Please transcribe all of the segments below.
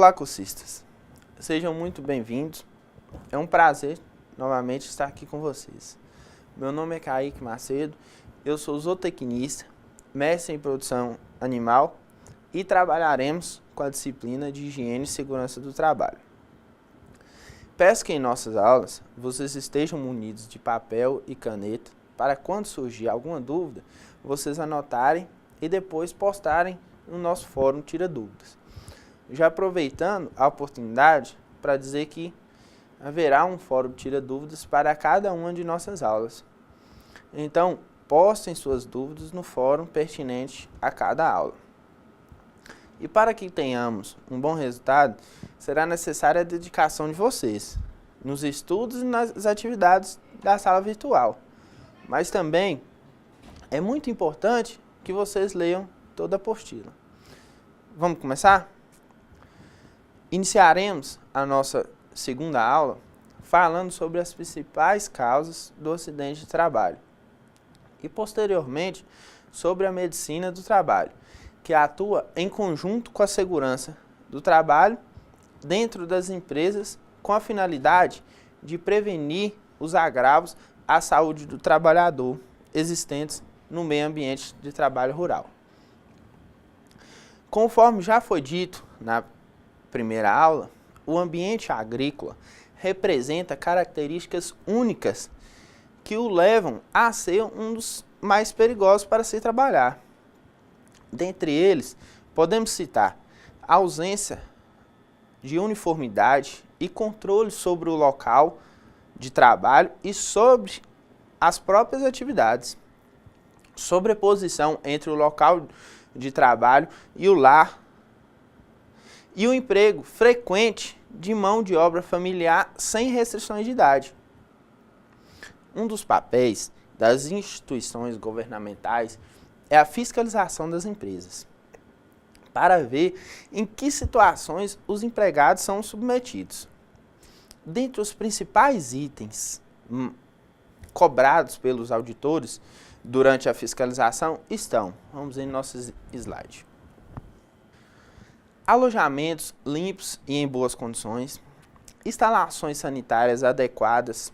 Olá, cursistas. Sejam muito bem-vindos. É um prazer novamente estar aqui com vocês. Meu nome é Kaique Macedo, eu sou zootecnista, mestre em produção animal e trabalharemos com a disciplina de higiene e segurança do trabalho. Peço que em nossas aulas vocês estejam munidos de papel e caneta para quando surgir alguma dúvida, vocês anotarem e depois postarem no nosso fórum Tira Dúvidas. Já aproveitando a oportunidade para dizer que haverá um fórum Tira Dúvidas para cada uma de nossas aulas. Então, postem suas dúvidas no fórum pertinente a cada aula. E para que tenhamos um bom resultado, será necessária a dedicação de vocês, nos estudos e nas atividades da sala virtual. Mas também é muito importante que vocês leiam toda a apostila. Vamos começar? Iniciaremos a nossa segunda aula falando sobre as principais causas do acidente de trabalho e, posteriormente, sobre a medicina do trabalho, que atua em conjunto com a segurança do trabalho dentro das empresas com a finalidade de prevenir os agravos à saúde do trabalhador existentes no meio ambiente de trabalho rural. Conforme já foi dito na primeira aula, o ambiente agrícola representa características únicas que o levam a ser um dos mais perigosos para se trabalhar. Dentre eles, podemos citar a ausência de uniformidade e controle sobre o local de trabalho e sobre as próprias atividades, sobreposição entre o local de trabalho e o lar, e o emprego frequente de mão de obra familiar sem restrições de idade. Um dos papéis das instituições governamentais é a fiscalização das empresas, para ver em que situações os empregados são submetidos. Dentre os principais itens cobrados pelos auditores durante a fiscalização estão, vamos ver em nosso slide, alojamentos limpos e em boas condições, instalações sanitárias adequadas,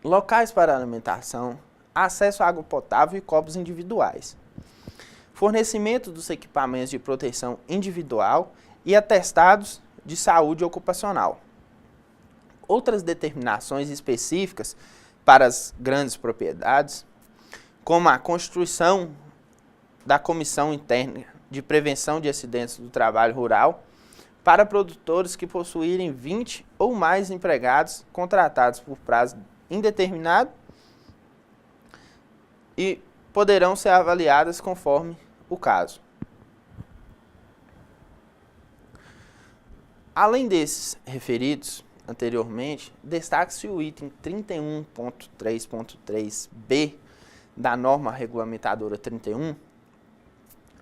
locais para alimentação, acesso à água potável e copos individuais, fornecimento dos equipamentos de proteção individual e atestados de saúde ocupacional. Outras determinações específicas para as grandes propriedades, como a constituição da Comissão Interna de Prevenção de Acidentes do Trabalho Rural, para produtores que possuírem 20 ou mais empregados contratados por prazo indeterminado e poderão ser avaliadas conforme o caso. Além desses referidos anteriormente, destaque-se o item 31.3.3b da norma regulamentadora 31,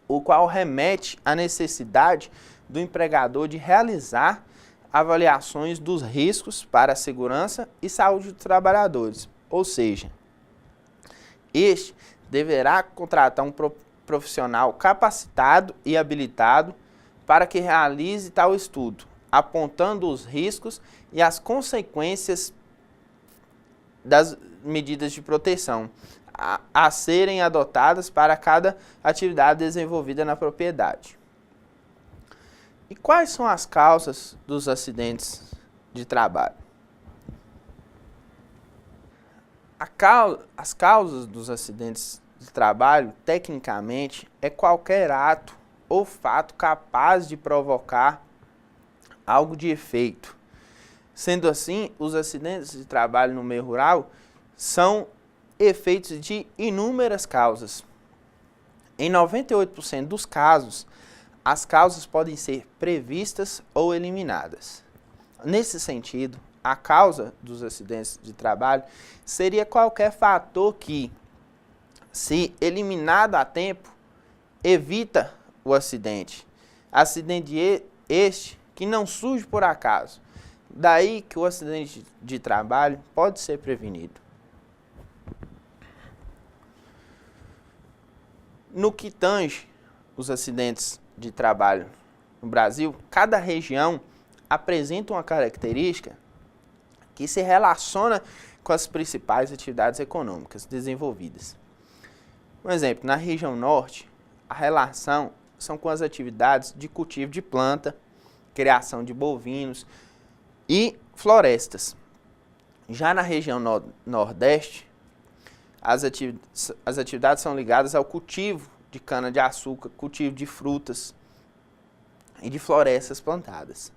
o qual remete à necessidade do empregador de realizar avaliações dos riscos para a segurança e saúde dos trabalhadores, ou seja, este deverá contratar um profissional capacitado e habilitado para que realize tal estudo, apontando os riscos e as consequências das medidas de proteção a serem adotadas para cada atividade desenvolvida na propriedade. E quais são as causas dos acidentes de trabalho? As causas dos acidentes de trabalho, tecnicamente, é qualquer ato ou fato capaz de provocar algo de efeito. Sendo assim, os acidentes de trabalho no meio rural são efeitos de inúmeras causas. Em 98% dos casos, as causas podem ser previstas ou eliminadas. Nesse sentido, a causa dos acidentes de trabalho seria qualquer fator que, se eliminado a tempo, evita o acidente. Acidente este que não surge por acaso. Daí que o acidente de trabalho pode ser prevenido. No que tange os acidentes de trabalho no Brasil, cada região apresenta uma característica que se relaciona com as principais atividades econômicas desenvolvidas. Um exemplo, na região norte, a relação são com as atividades de cultivo de planta, criação de bovinos e florestas. Já na região nordeste, as atividades são ligadas ao cultivo de cana-de-açúcar, cultivo de frutas e de florestas plantadas.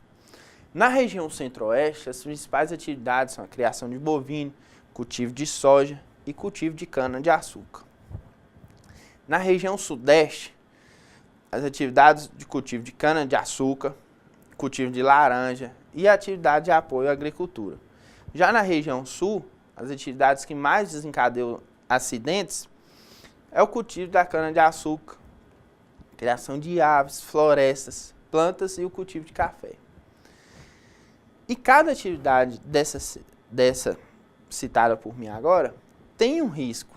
Na região centro-oeste, as principais atividades são a criação de bovino, cultivo de soja e cultivo de cana-de-açúcar. Na região sudeste, as atividades de cultivo de cana-de-açúcar, cultivo de laranja e atividade de apoio à agricultura. Já na região sul, as atividades que mais desencadeiam acidentes é o cultivo da cana-de-açúcar, criação de aves, florestas, plantas e o cultivo de café. E cada atividade dessa citada por mim agora tem um risco,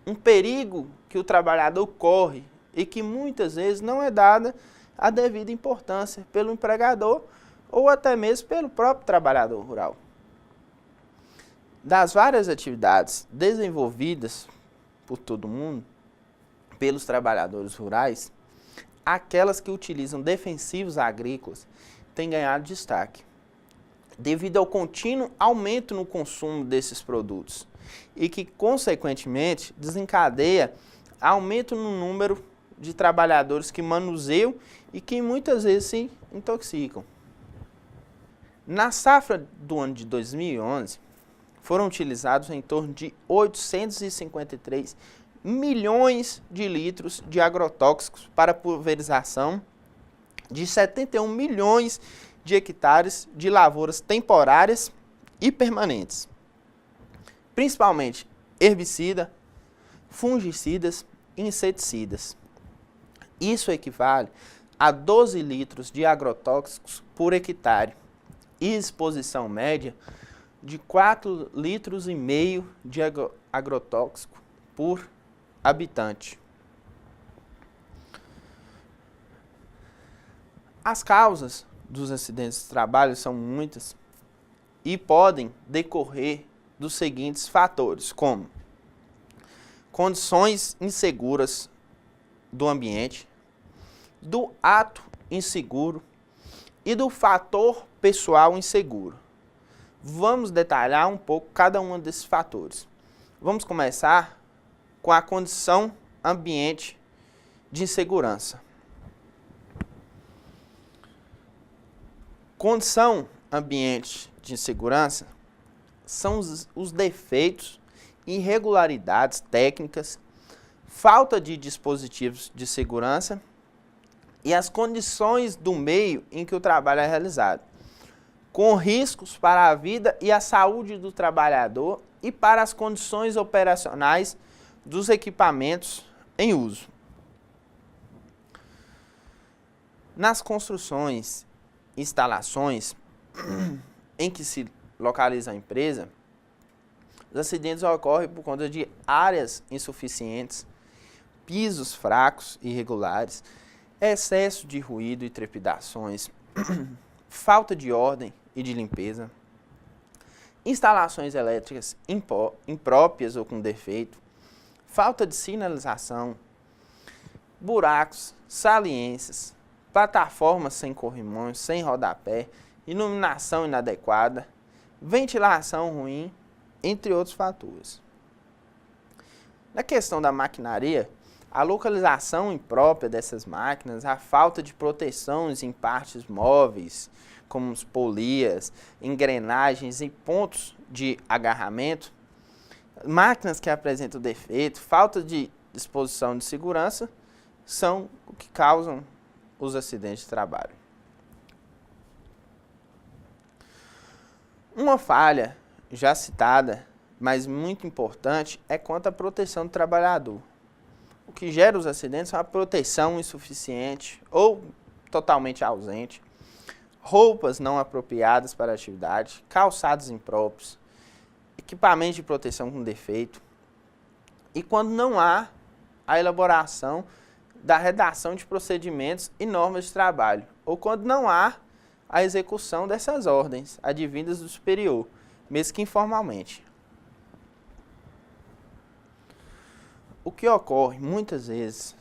um perigo que o trabalhador corre e que muitas vezes não é dada a devida importância pelo empregador ou até mesmo pelo próprio trabalhador rural. Das várias atividades desenvolvidas por todo mundo, pelos trabalhadores rurais, aquelas que utilizam defensivos agrícolas têm ganhado destaque, devido ao contínuo aumento no consumo desses produtos e que, consequentemente, desencadeia aumento no número de trabalhadores que manuseiam e que muitas vezes se intoxicam. Na safra do ano de 2011, foram utilizados em torno de 853 milhões de litros de agrotóxicos para pulverização de 71 milhões de hectares de lavouras temporárias e permanentes, principalmente herbicida, fungicidas e inseticidas. Isso equivale a 12 litros de agrotóxicos por hectare e exposição média de 4,5 litros de agrotóxico por habitante. As causas dos acidentes de trabalho são muitas e podem decorrer dos seguintes fatores, como condições inseguras do ambiente, do ato inseguro e do fator pessoal inseguro. Vamos detalhar um pouco cada um desses fatores. Vamos começar com a condição ambiente de insegurança. Condição ambiente de insegurança são os defeitos, irregularidades técnicas, falta de dispositivos de segurança e as condições do meio em que o trabalho é realizado, com riscos para a vida e a saúde do trabalhador e para as condições operacionais dos equipamentos em uso. Nas construções, instalações em que se localiza a empresa, os acidentes ocorrem por conta de áreas insuficientes, pisos fracos e irregulares, excesso de ruído e trepidações, falta de ordem e de limpeza, instalações elétricas impróprias ou com defeito, falta de sinalização, buracos, saliências, plataformas sem corrimões, sem rodapé, iluminação inadequada, ventilação ruim, entre outros fatores. Na questão da maquinaria, a localização imprópria dessas máquinas, a falta de proteções em partes móveis, como os polias, engrenagens e pontos de agarramento, máquinas que apresentam defeito, falta de disposição de segurança, são o que causam os acidentes de trabalho. Uma falha já citada, mas muito importante, é quanto à proteção do trabalhador. O que gera os acidentes é uma proteção insuficiente ou totalmente ausente, roupas não apropriadas para a atividade, calçados impróprios, equipamentos de proteção com defeito, e quando não há a elaboração da redação de procedimentos e normas de trabalho, ou quando não há a execução dessas ordens advindas do superior, mesmo que informalmente. O que ocorre muitas vezes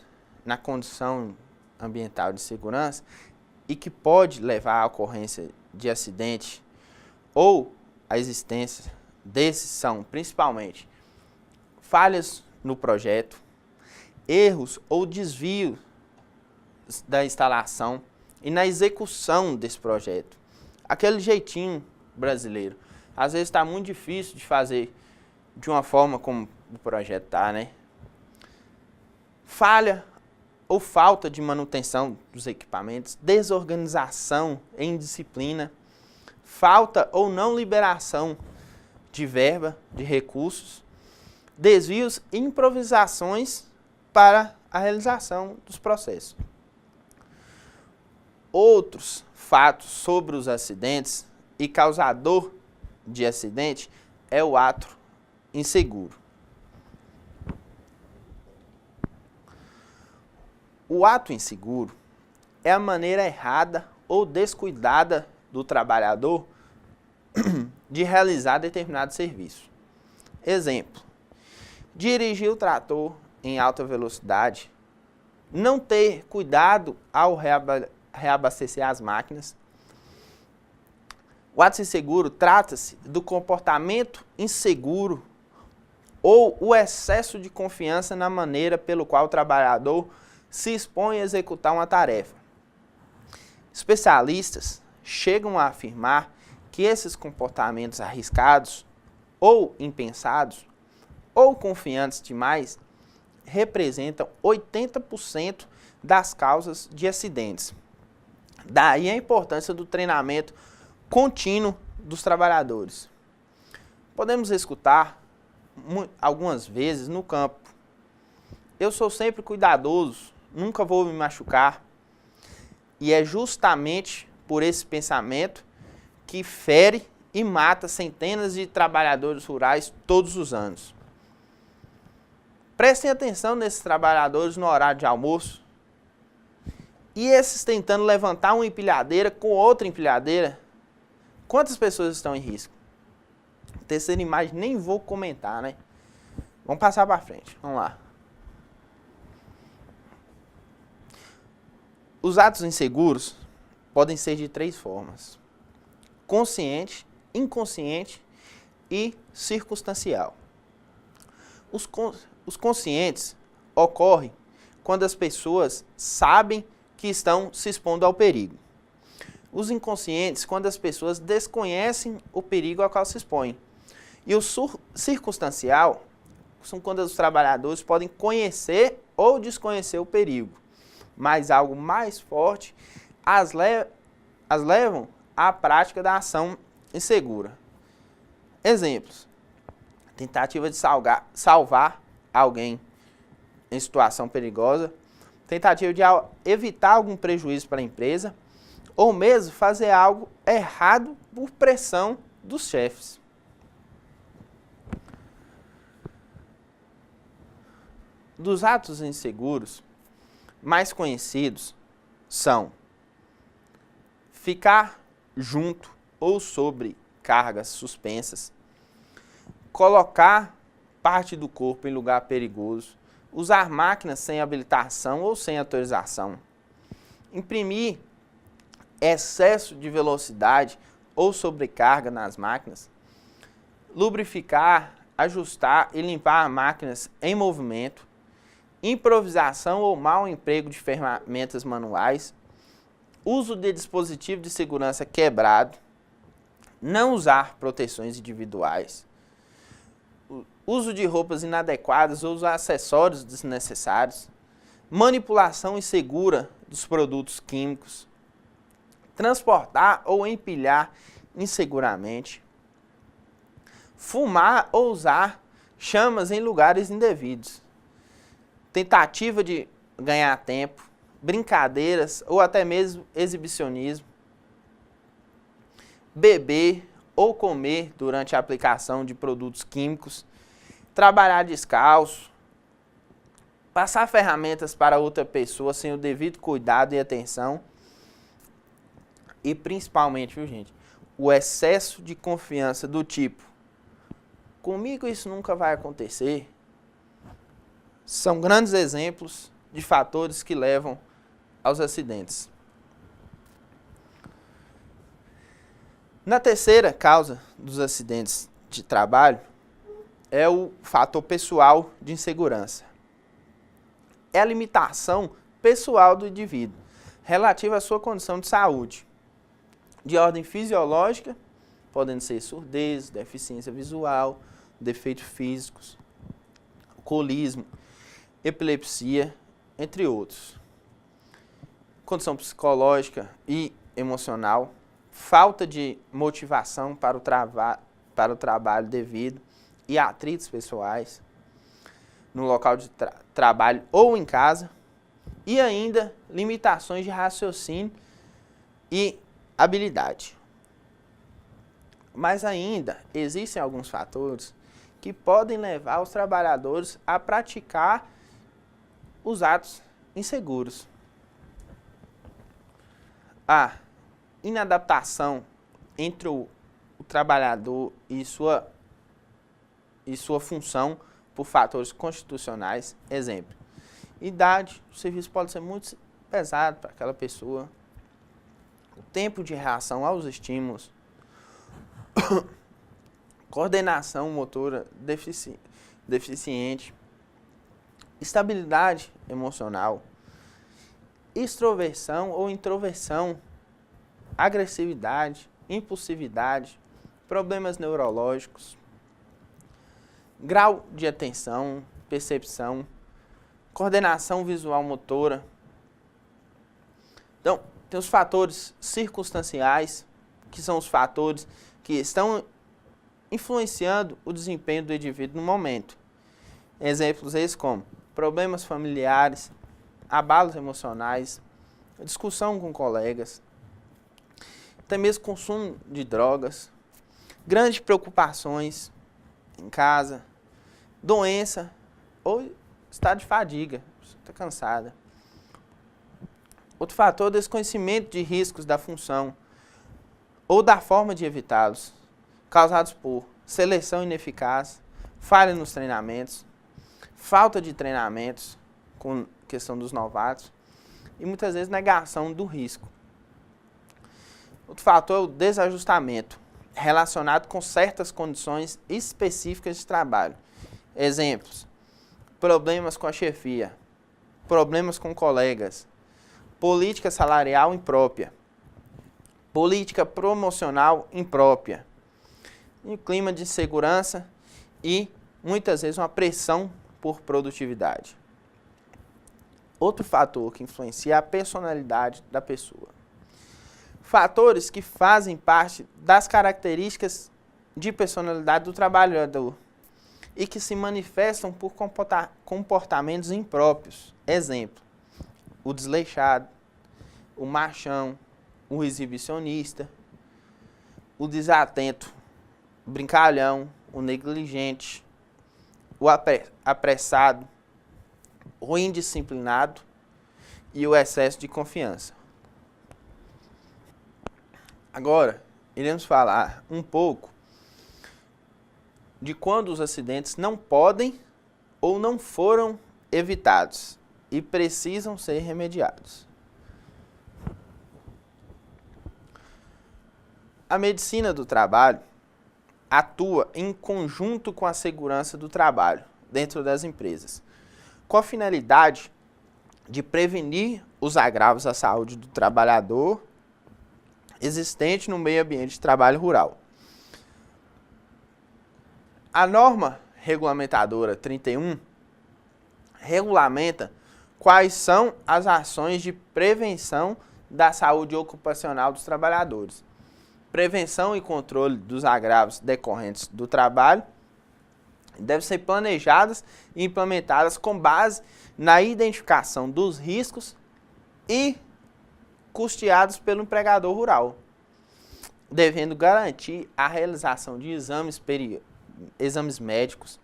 na condição ambiental de segurança e que pode levar à ocorrência de acidente ou a existência desses são principalmente falhas no projeto, erros ou desvios da instalação e na execução desse projeto. Aquele jeitinho brasileiro. Às vezes está muito difícil de fazer de uma forma como o projeto está, né? Falha ou falta de manutenção dos equipamentos, desorganização em disciplina, falta ou não liberação de verba, de recursos, desvios e improvisações para a realização dos processos. Outros fatos sobre os acidentes e causador de acidente é o ato inseguro. O ato inseguro é a maneira errada ou descuidada do trabalhador de realizar determinado serviço. Exemplo: dirigir o trator em alta velocidade, não ter cuidado ao reabastecer as máquinas. O ato inseguro trata-se do comportamento inseguro ou o excesso de confiança na maneira pelo qual o trabalhador se expõe a executar uma tarefa. Especialistas chegam a afirmar que esses comportamentos arriscados ou impensados ou confiantes demais representam 80% das causas de acidentes. Daí a importância do treinamento contínuo dos trabalhadores. Podemos escutar algumas vezes no campo: eu sou sempre cuidadoso, nunca vou me machucar. E é justamente por esse pensamento que fere e mata centenas de trabalhadores rurais todos os anos. Prestem atenção nesses trabalhadores no horário de almoço. E esses tentando levantar uma empilhadeira com outra empilhadeira. Quantas pessoas estão em risco? Terceira imagem, nem vou comentar, né? Vamos passar para frente. Vamos lá. Os atos inseguros podem ser de 3 formas: consciente, inconsciente e circunstancial. Os conscientes ocorrem quando as pessoas sabem que estão se expondo ao perigo. Os inconscientes, quando as pessoas desconhecem o perigo ao qual se expõem. E o circunstancial são quando os trabalhadores podem conhecer ou desconhecer o perigo, mas algo mais forte as levam à prática da ação insegura. Exemplos: tentativa de salvar alguém em situação perigosa, tentativa de evitar algum prejuízo para a empresa, ou mesmo fazer algo errado por pressão dos chefes. Dos atos inseguros mais conhecidos são ficar junto ou sobre cargas suspensas, colocar parte do corpo em lugar perigoso, usar máquinas sem habilitação ou sem autorização, imprimir excesso de velocidade ou sobrecarga nas máquinas, lubrificar, ajustar e limpar máquinas em movimento, improvisação ou mau emprego de ferramentas manuais, uso de dispositivo de segurança quebrado, não usar proteções individuais, uso de roupas inadequadas ou usar acessórios desnecessários, manipulação insegura dos produtos químicos, transportar ou empilhar inseguramente, fumar ou usar chamas em lugares indevidos, tentativa de ganhar tempo, brincadeiras ou até mesmo exibicionismo, beber ou comer durante a aplicação de produtos químicos, trabalhar descalço, passar ferramentas para outra pessoa sem o devido cuidado e atenção. E principalmente, viu, gente, o excesso de confiança do tipo, comigo isso nunca vai acontecer, são grandes exemplos de fatores que levam aos acidentes. Na terceira causa dos acidentes de trabalho é o fator pessoal de insegurança. É a limitação pessoal do indivíduo relativa à sua condição de saúde, de ordem fisiológica, podendo ser surdez, deficiência visual, defeitos físicos, alcoolismo, epilepsia, entre outros. Condição psicológica e emocional, falta de motivação para o trabalho devido e atritos pessoais no local de trabalho ou em casa, e ainda limitações de raciocínio e habilidade. Mas ainda existem alguns fatores que podem levar os trabalhadores a praticar os atos inseguros. A inadaptação entre o trabalhador e sua função por fatores constitucionais. Exemplo, idade, o serviço pode ser muito pesado para aquela pessoa. O tempo de reação aos estímulos. Coordenação motora deficiente. Estabilidade emocional. Extroversão ou introversão. Agressividade, impulsividade, problemas neurológicos, grau de atenção, percepção, coordenação visual motora. Então, tem os fatores circunstanciais, que são os fatores que estão influenciando o desempenho do indivíduo no momento. Exemplos esses como problemas familiares, abalos emocionais, discussão com colegas, até mesmo consumo de drogas, grandes preocupações em casa, doença ou estado de fadiga, você está cansada. Outro fator é o desconhecimento de riscos da função ou da forma de evitá-los, causados por seleção ineficaz, falha nos treinamentos, falta de treinamentos com questão dos novatos e muitas vezes negação do risco. Outro fator é o desajustamento, relacionado com certas condições específicas de trabalho. Exemplos, problemas com a chefia, problemas com colegas, política salarial imprópria, política promocional imprópria, um clima de insegurança e, muitas vezes, uma pressão por produtividade. Outro fator que influencia é a personalidade da pessoa. Fatores que fazem parte das características de personalidade do trabalhador e que se manifestam por comportamentos impróprios. Exemplo, o desleixado, o machão, o exibicionista, o desatento, o brincalhão, o negligente, o apressado, o indisciplinado e o excesso de confiança. Agora, iremos falar um pouco de quando os acidentes não podem ou não foram evitados e precisam ser remediados. A medicina do trabalho atua em conjunto com a segurança do trabalho dentro das empresas, com a finalidade de prevenir os agravos à saúde do trabalhador existente no meio ambiente de trabalho rural. A norma regulamentadora 31 regulamenta quais são as ações de prevenção da saúde ocupacional dos trabalhadores, prevenção e controle dos agravos decorrentes do trabalho, devem ser planejadas e implementadas com base na identificação dos riscos e custeados pelo empregador rural, devendo garantir a realização de exames médicos,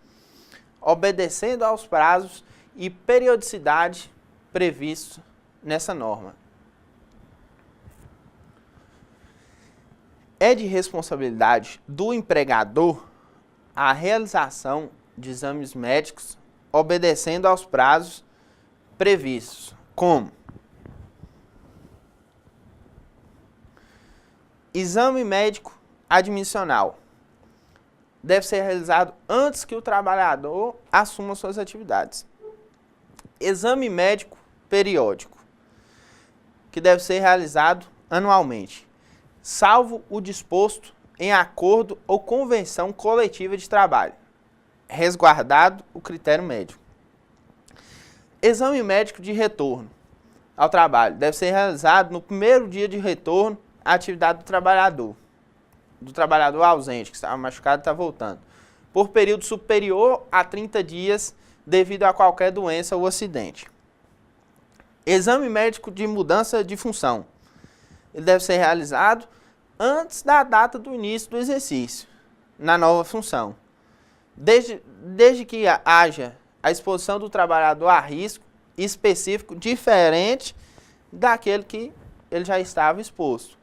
obedecendo aos prazos e periodicidade previstos nessa norma. É de responsabilidade do empregador a realização de exames médicos obedecendo aos prazos previstos, como exame médico admissional. Deve ser realizado antes que o trabalhador assuma suas atividades. Exame médico periódico, que deve ser realizado anualmente, salvo o disposto em acordo ou convenção coletiva de trabalho, resguardado o critério médico. Exame médico de retorno ao trabalho deve ser realizado no primeiro dia de retorno à atividade do trabalhador ausente, que estava machucado e está voltando, por período superior a 30 dias devido a qualquer doença ou acidente. Exame médico de mudança de função. Ele deve ser realizado antes da data do início do exercício, na nova função, desde que haja a exposição do trabalhador a risco específico diferente daquele que ele já estava exposto.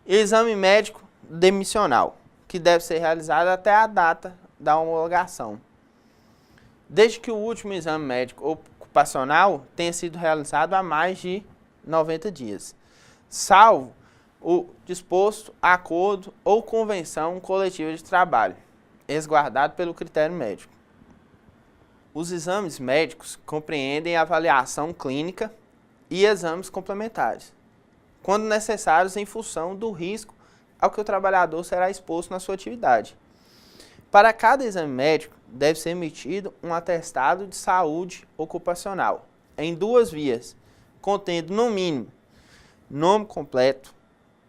Exame médico demissional, que deve ser realizado até a data da homologação, desde que o último exame médico ocupacional tenha sido realizado há mais de 90 dias, salvo o disposto acordo ou convenção coletiva de trabalho, resguardado pelo critério médico. Os exames médicos compreendem avaliação clínica e exames complementares, quando necessários em função do risco ao que o trabalhador será exposto na sua atividade. Para cada exame médico, deve ser emitido um atestado de saúde ocupacional, em 2 vias, contendo, no mínimo, nome completo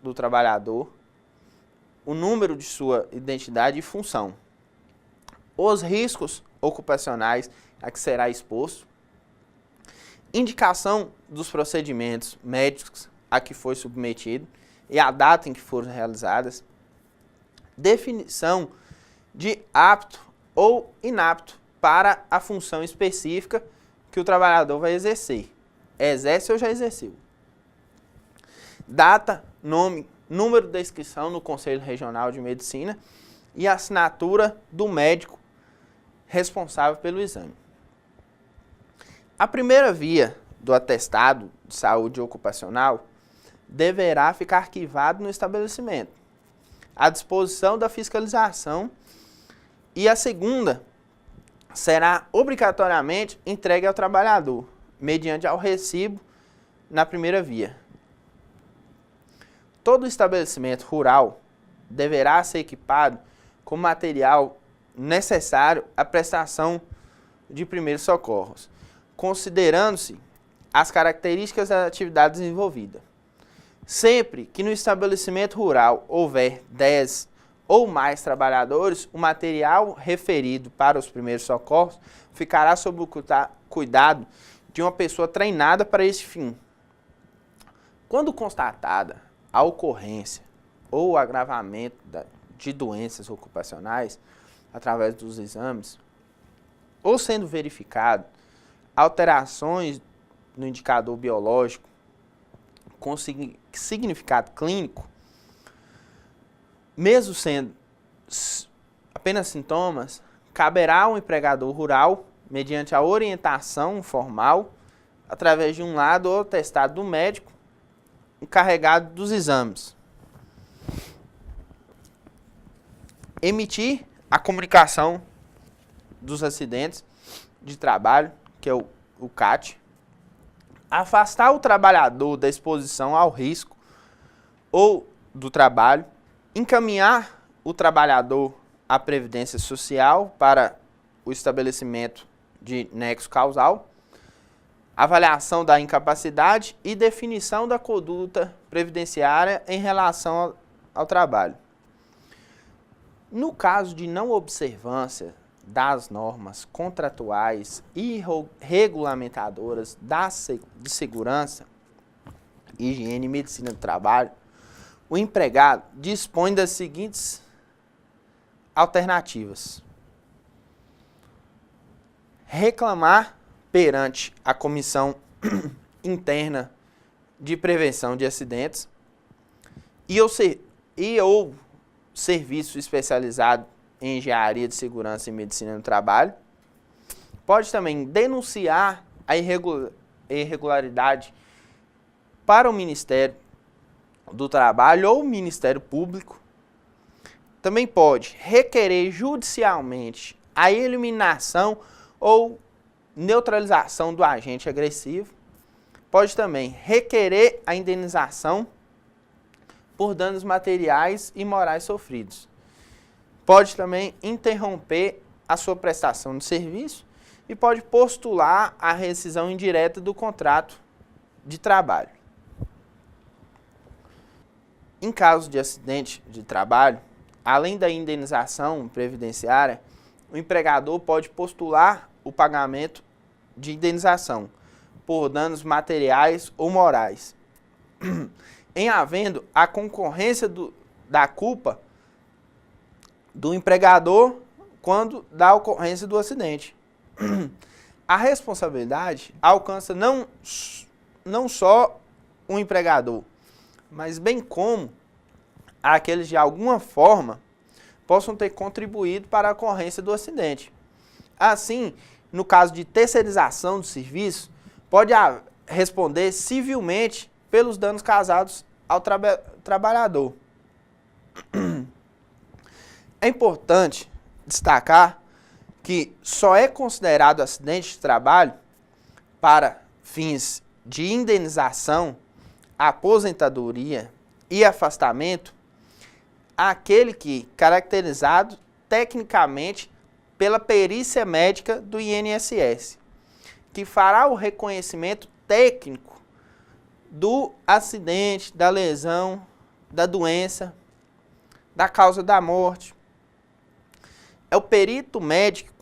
do trabalhador, o número de sua identidade e função, os riscos ocupacionais a que será exposto, indicação dos procedimentos médicos a que foi submetido e a data em que foram realizadas, definição de apto ou inapto para a função específica que o trabalhador vai exercer, exerce ou já exerceu, data, nome, número da inscrição no Conselho Regional de Medicina e assinatura do médico responsável pelo exame. A primeira via do atestado de saúde ocupacional deverá ficar arquivado no estabelecimento, à disposição da fiscalização, e a segunda será obrigatoriamente entregue ao trabalhador, mediante ao recibo na primeira via. Todo estabelecimento rural deverá ser equipado com material necessário à prestação de primeiros socorros, considerando-se as características da atividade desenvolvida. Sempre que no estabelecimento rural houver 10 ou mais trabalhadores, o material referido para os primeiros socorros ficará sob o cuidado de uma pessoa treinada para esse fim. Quando constatada a ocorrência ou o agravamento de doenças ocupacionais através dos exames, ou sendo verificado alterações no indicador biológico com significado clínico, mesmo sendo apenas sintomas, caberá ao empregador rural, mediante a orientação formal, através de um laudo ou atestado do médico encarregado dos exames, emitir a comunicação dos acidentes de trabalho, que é o CAT, afastar o trabalhador da exposição ao risco ou do trabalho, encaminhar o trabalhador à Previdência Social para o estabelecimento de nexo causal, avaliação da incapacidade e definição da conduta previdenciária em relação ao trabalho. No caso de não observância das normas contratuais e regulamentadoras de segurança, higiene e medicina do trabalho, o empregado dispõe das seguintes alternativas: reclamar perante a Comissão Interna de Prevenção de Acidentes ou serviço especializado em Engenharia de Segurança e Medicina do Trabalho. Pode também denunciar a irregularidade para o Ministério do Trabalho ou o Ministério Público. Também pode requerer judicialmente a eliminação ou neutralização do agente agressivo. Pode também requerer a indenização por danos materiais e morais sofridos. Pode também interromper a sua prestação de serviço e pode postular a rescisão indireta do contrato de trabalho. Em caso de acidente de trabalho, além da indenização previdenciária, o empregador pode postular o pagamento de indenização por danos materiais ou morais, em havendo a concorrência da culpa do empregador quando da ocorrência do acidente. A responsabilidade alcança não só o empregador, mas bem como aqueles de alguma forma possam ter contribuído para a ocorrência do acidente. Assim, no caso de terceirização do serviço, pode responder civilmente pelos danos causados ao trabalhador. É importante destacar que só é considerado acidente de trabalho para fins de indenização, aposentadoria e afastamento aquele que caracterizado tecnicamente pela perícia médica do INSS, que fará o reconhecimento técnico do acidente, da lesão, da doença, da causa da morte. É o perito médico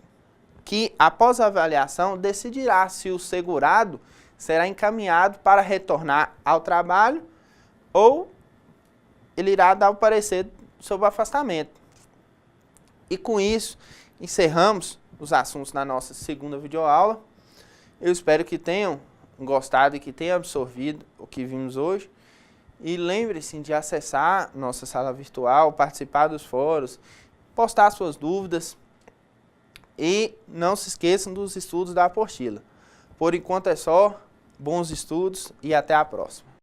que, após a avaliação, decidirá se o segurado será encaminhado para retornar ao trabalho ou ele irá dar o parecer sobre o afastamento. E com isso, encerramos os assuntos na nossa segunda videoaula. Eu espero que tenham gostado e que tenham absorvido o que vimos hoje. E lembre-se de acessar nossa sala virtual, participar dos fóruns, postar suas dúvidas e não se esqueçam dos estudos da apostila. Por enquanto é só, bons estudos e até a próxima.